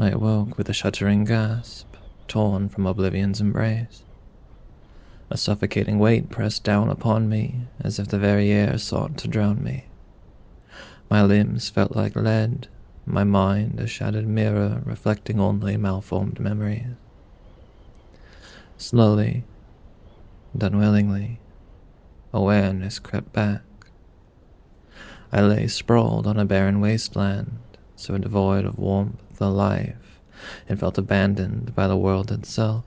I awoke with a shuddering gasp, torn from oblivion's embrace. A suffocating weight pressed down upon me, as if the very air sought to drown me. My limbs felt like lead, my mind a shattered mirror reflecting only malformed memories. Slowly and unwillingly, awareness crept back. I lay sprawled on a barren wasteland, so devoid of warmth or life, and felt abandoned by the world itself.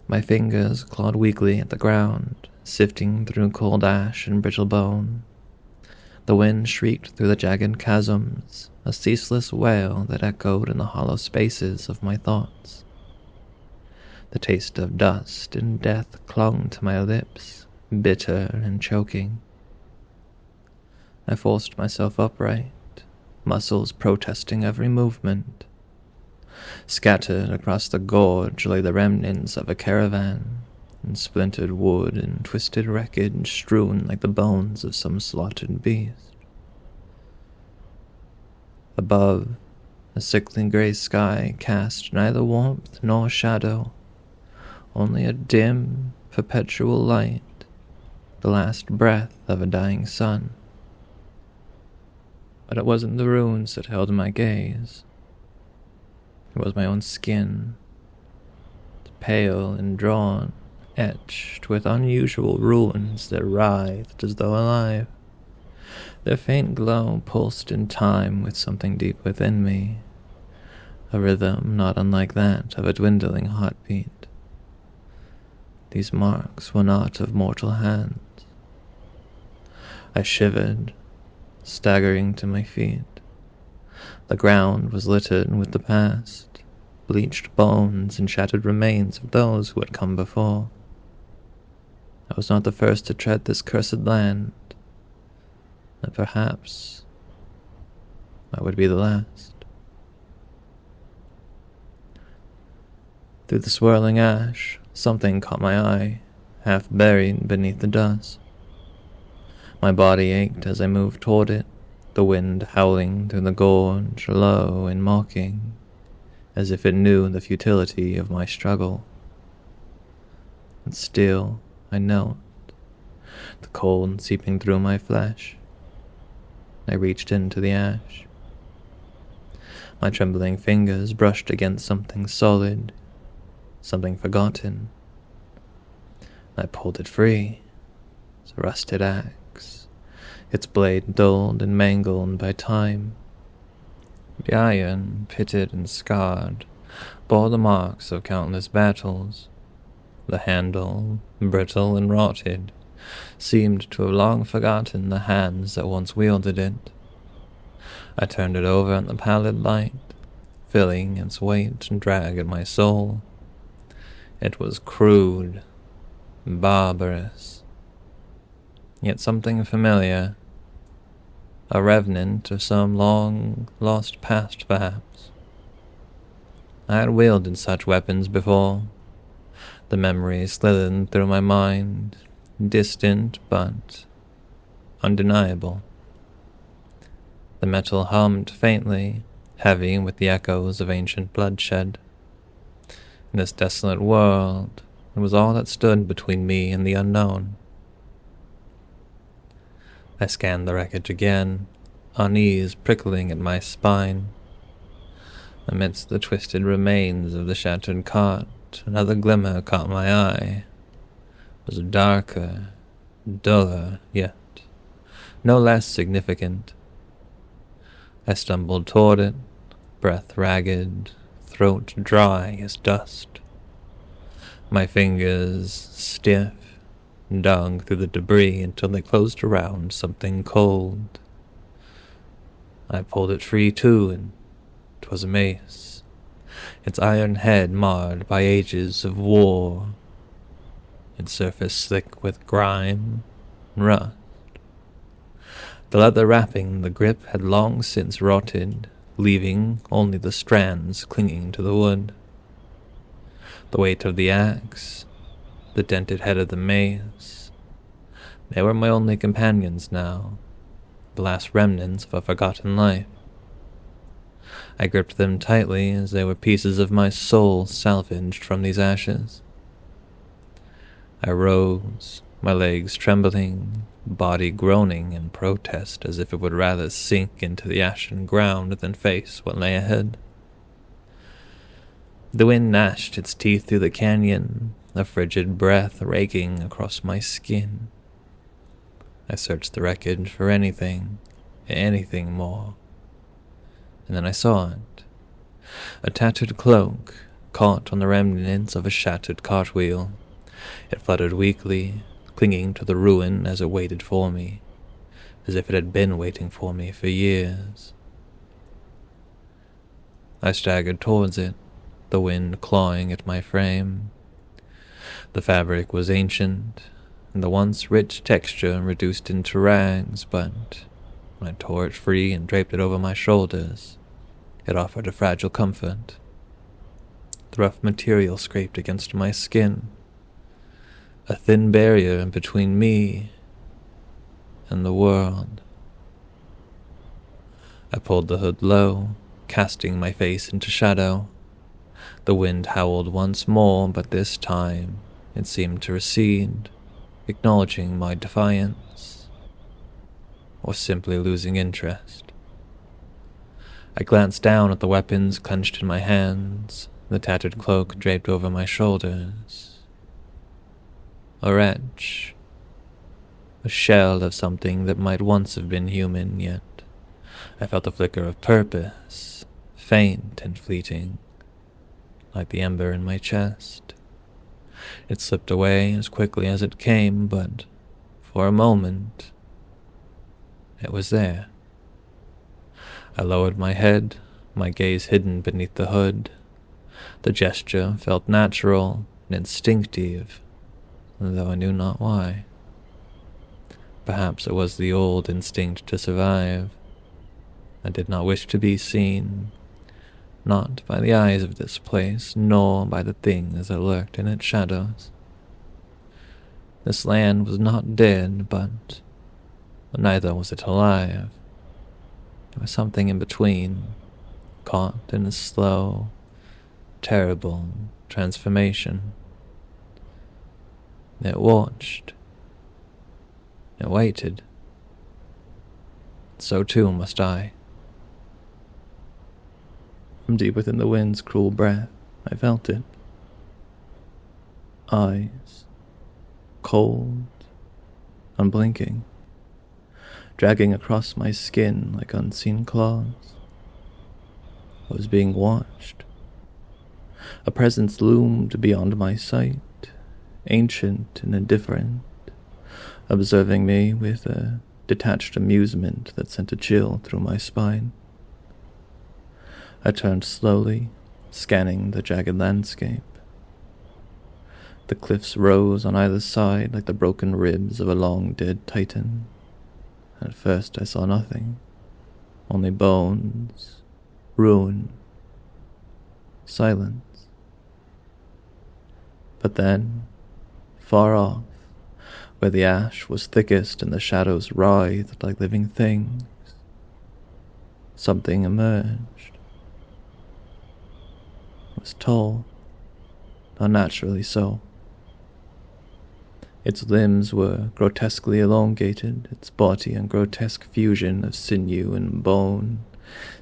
My fingers clawed weakly at the ground, sifting through cold ash and brittle bone. The wind shrieked through the jagged chasms, a ceaseless wail that echoed in the hollow spaces of my thoughts. The taste of dust and death clung to my lips, bitter and choking. I forced myself upright, muscles protesting every movement. Scattered across the gorge lay the remnants of a caravan, and splintered wood and twisted wreckage strewn like the bones of some slaughtered beast. Above, a sickly gray sky cast neither warmth nor shadow, only a dim, perpetual light, the last breath of a dying sun. But it wasn't the ruins that held my gaze. It was my own skin, pale and drawn, etched with unusual runes that writhed as though alive. Their faint glow pulsed in time with something deep within me, a rhythm not unlike that of a dwindling heartbeat. These marks were not of mortal hands. I shivered, staggering to my feet. The ground was littered with the past, bleached bones and shattered remains of those who had come before. I was not the first to tread this cursed land, and perhaps I would be the last. Through the swirling ash, something caught my eye, half buried beneath the dust. My body ached as I moved toward it, the wind howling through the gorge, low and mocking, as if it knew the futility of my struggle. And still I knelt, the cold seeping through my flesh. I reached into the ash. My trembling fingers brushed against something solid, something forgotten. I pulled it free. It's a rusted axe, its blade dulled and mangled by time. The iron, pitted and scarred, bore the marks of countless battles. The handle, brittle and rotted, seemed to have long forgotten the hands that once wielded it. I turned it over in the pallid light, feeling its weight and drag at my soul. It was crude, barbarous, yet something familiar, a revenant of some long-lost past, perhaps. I had wielded such weapons before. The memory slithered through my mind, distant but undeniable. The metal hummed faintly, heavy with the echoes of ancient bloodshed. In this desolate world, it was all that stood between me and the unknown. I scanned the wreckage again, unease prickling at my spine. Amidst the twisted remains of the shattered cart, another glimmer caught my eye. It was darker, duller, yet no less significant. I stumbled toward it, breath ragged, throat dry as dust. My fingers, stiff, dug through the debris until they closed around something cold. I pulled it free too, and 'twas a mace, its iron head marred by ages of war, its surface slick with grime and rust. The leather wrapping the grip had long since rotted, leaving only the strands clinging to the wood. The weight of the axe, the dented head of the mace, they were my only companions now, the last remnants of a forgotten life. I gripped them tightly as they were pieces of my soul salvaged from these ashes. I rose, my legs trembling, body groaning in protest as if it would rather sink into the ashen ground than face what lay ahead. The wind gnashed its teeth through the canyon, a frigid breath raking across my skin. I searched the wreckage for anything more. And then I saw it. A tattered cloak, caught on the remnants of a shattered cartwheel. It fluttered weakly, clinging to the ruin as it waited for me, as if it had been waiting for me for years. I staggered towards it, the wind clawing at my frame. The fabric was ancient, and the once rich texture reduced into rags, but when I tore it free and draped it over my shoulders, it offered a fragile comfort. The rough material scraped against my skin, a thin barrier between me and the world. I pulled the hood low, casting my face into shadow. The wind howled once more, but this time it seemed to recede, acknowledging my defiance, or simply losing interest. I glanced down at the weapons clenched in my hands, the tattered cloak draped over my shoulders. A wretch, a shell of something that might once have been human, yet I felt a flicker of purpose, faint and fleeting, like the ember in my chest. It slipped away as quickly as it came, but for a moment, it was there. I lowered my head, my gaze hidden beneath the hood. The gesture felt natural and instinctive, though I knew not why. Perhaps it was the old instinct to survive. I did not wish to be seen, not by the eyes of this place, nor by the things that lurked in its shadows. This land was not dead, but neither was it alive. There was something in between, caught in a slow, terrible transformation. It watched. It waited. So too must I. From deep within the wind's cruel breath, I felt it. Eyes, cold, unblinking, dragging across my skin like unseen claws. I was being watched. A presence loomed beyond my sight, ancient and indifferent, observing me with a detached amusement that sent a chill through my spine. I turned slowly, scanning the jagged landscape. The cliffs rose on either side like the broken ribs of a long-dead titan. At first I saw nothing, only bones, ruin, silence. But then, far off, where the ash was thickest and the shadows writhed like living things, something emerged. It was tall, unnaturally so. Its limbs were grotesquely elongated, its body a grotesque fusion of sinew and bone,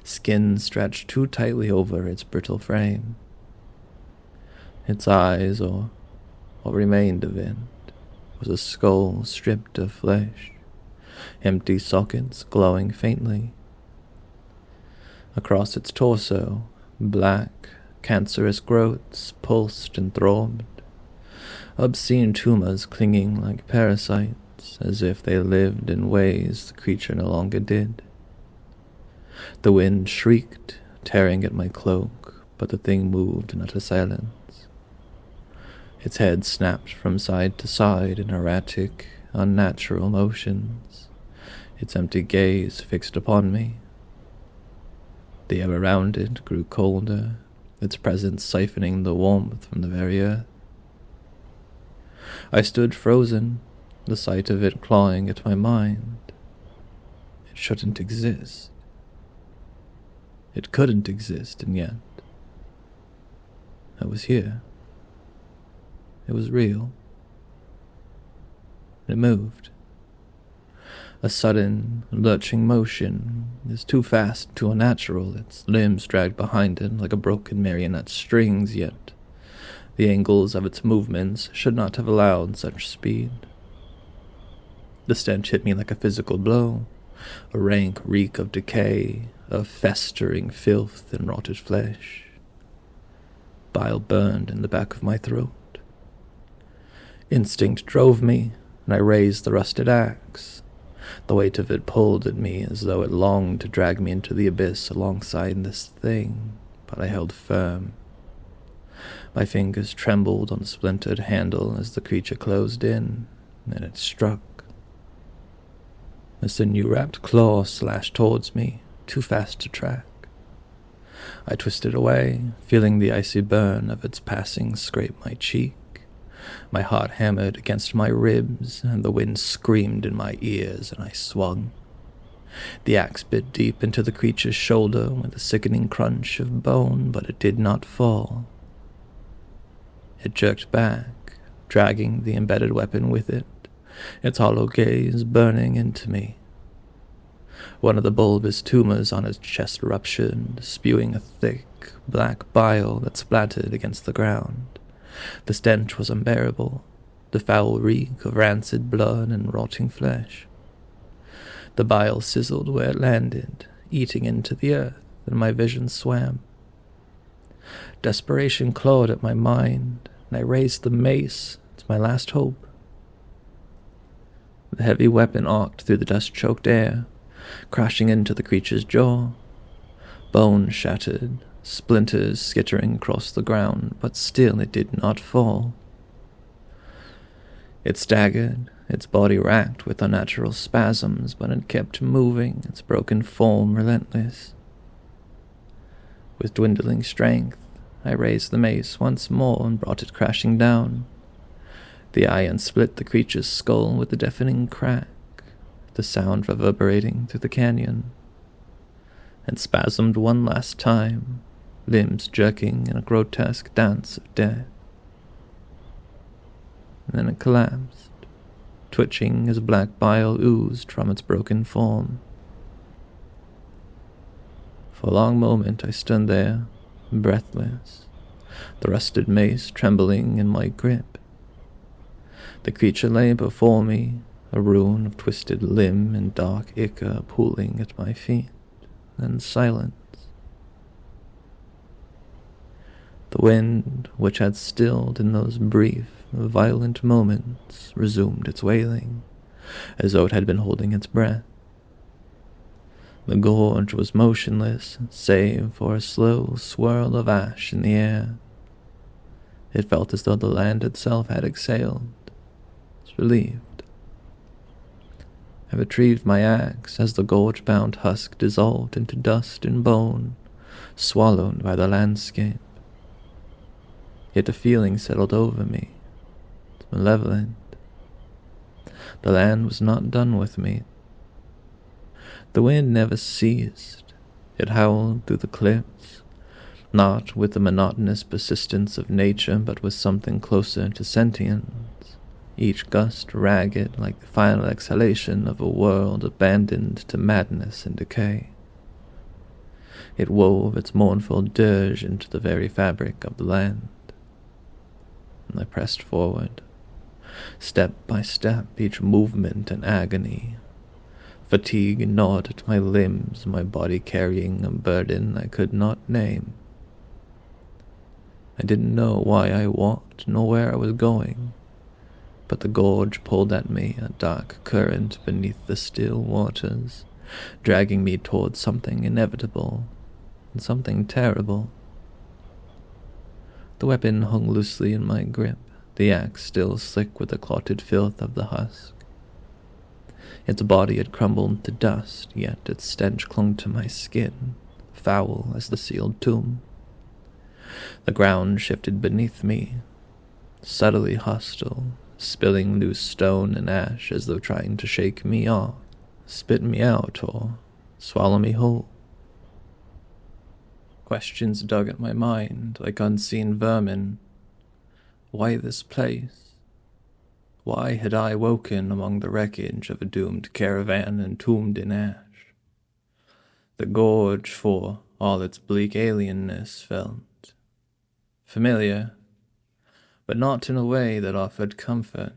skin stretched too tightly over its brittle frame. Its eyes, or what remained of it, was a skull stripped of flesh, empty sockets glowing faintly. Across its torso, black, cancerous growths pulsed and throbbed, obscene tumors clinging like parasites, as if they lived in ways the creature no longer did. The wind shrieked, tearing at my cloak, but the thing moved in utter silence. Its head snapped from side to side in erratic, unnatural motions, its empty gaze fixed upon me. The air around it grew colder, its presence siphoning the warmth from the very earth. I stood frozen, the sight of it clawing at my mind. It shouldn't exist. It couldn't exist, and yet I was here. It was real. It moved. A sudden, lurching motion is too fast, too unnatural, its limbs dragged behind it like a broken marionette strings, yet the angles of its movements should not have allowed such speed. The stench hit me like a physical blow, a rank reek of decay, of festering filth and rotted flesh. Bile burned in the back of my throat. Instinct drove me, and I raised the rusted axe. The weight of it pulled at me as though it longed to drag me into the abyss alongside this thing, but I held firm. My fingers trembled on the splintered handle as the creature closed in, and it struck. A sinew-wrapped claw slashed towards me, too fast to track. I twisted away, feeling the icy burn of its passing scrape my cheek. My heart hammered against my ribs, and the wind screamed in my ears, and I swung. The axe bit deep into the creature's shoulder with a sickening crunch of bone, but it did not fall. It jerked back, dragging the embedded weapon with it, its hollow gaze burning into me. One of the bulbous tumors on its chest ruptured, spewing a thick, black bile that splattered against the ground. The stench was unbearable, the foul reek of rancid blood and rotting flesh. The bile sizzled where it landed, eating into the earth, and my vision swam. Desperation clawed at my mind, and I raised the mace. It's my last hope. The heavy weapon arced through the dust-choked air, crashing into the creature's jaw. Bone shattered, splinters skittering across the ground, but still it did not fall. It staggered, its body racked with unnatural spasms, but it kept moving, its broken form relentless. With dwindling strength, I raised the mace once more and brought it crashing down. The iron split the creature's skull with a deafening crack, the sound reverberating through the canyon, and spasmed one last time, limbs jerking in a grotesque dance of death. And then it collapsed, twitching as black bile oozed from its broken form. For a long moment I stood there, breathless, the rusted mace trembling in my grip. The creature lay before me, a ruin of twisted limb and dark ichor pooling at my feet, and silence. The wind, which had stilled in those brief, violent moments, resumed its wailing, as though it had been holding its breath. The gorge was motionless, save for a slow swirl of ash in the air. It felt as though the land itself had exhaled, relieved. I retrieved my axe as the gorge-bound husk dissolved into dust and bone, swallowed by the landscape. Yet a feeling settled over me, malevolent. The land was not done with me. The wind never ceased. It howled through the cliffs, not with the monotonous persistence of nature, but with something closer to sentience, each gust ragged like the final exhalation of a world abandoned to madness and decay. It wove its mournful dirge into the very fabric of the land. And I pressed forward, step by step, each movement an agony. Fatigue gnawed at my limbs, my body carrying a burden I could not name. I didn't know why I walked, nor where I was going, but the gorge pulled at me, a dark current beneath the still waters, dragging me towards something inevitable and something terrible. The weapon hung loosely in my grip, the axe still slick with the clotted filth of the husk. Its body had crumbled to dust, yet its stench clung to my skin, foul as the sealed tomb. The ground shifted beneath me, subtly hostile, spilling loose stone and ash as though trying to shake me off, spit me out, or swallow me whole. Questions dug at my mind like unseen vermin. Why this place? Why had I woken among the wreckage of a doomed caravan entombed in ash? The gorge, for all its bleak alienness, felt familiar, but not in a way that offered comfort.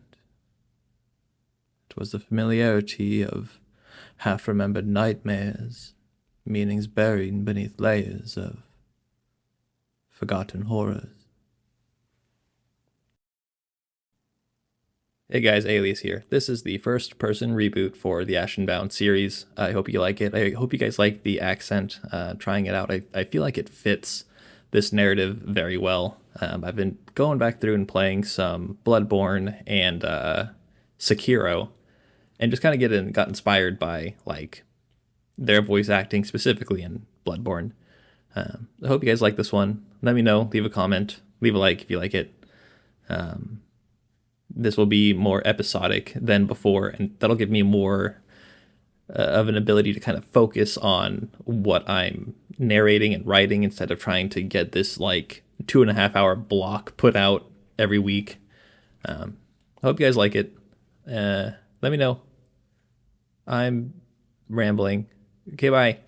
It was the familiarity of half-remembered nightmares, meanings buried beneath layers of forgotten horrors. Hey guys, Alias here. This is the first-person reboot for the Ashenbound series. I hope you like it. I hope you guys like the accent, trying it out. I feel like it fits this narrative very well. I've been going back through and playing some Bloodborne and Sekiro, and just kind of got inspired by like their voice acting, specifically in Bloodborne. I hope you guys like this one. Let me know. Leave a comment. Leave a like if you like it. This will be more episodic than before, and that'll give me more of an ability to kind of focus on what I'm narrating and writing instead of trying to get this like 2.5 hour block put out every week. I hope you guys like it. Let me know. I'm rambling. Okay, bye.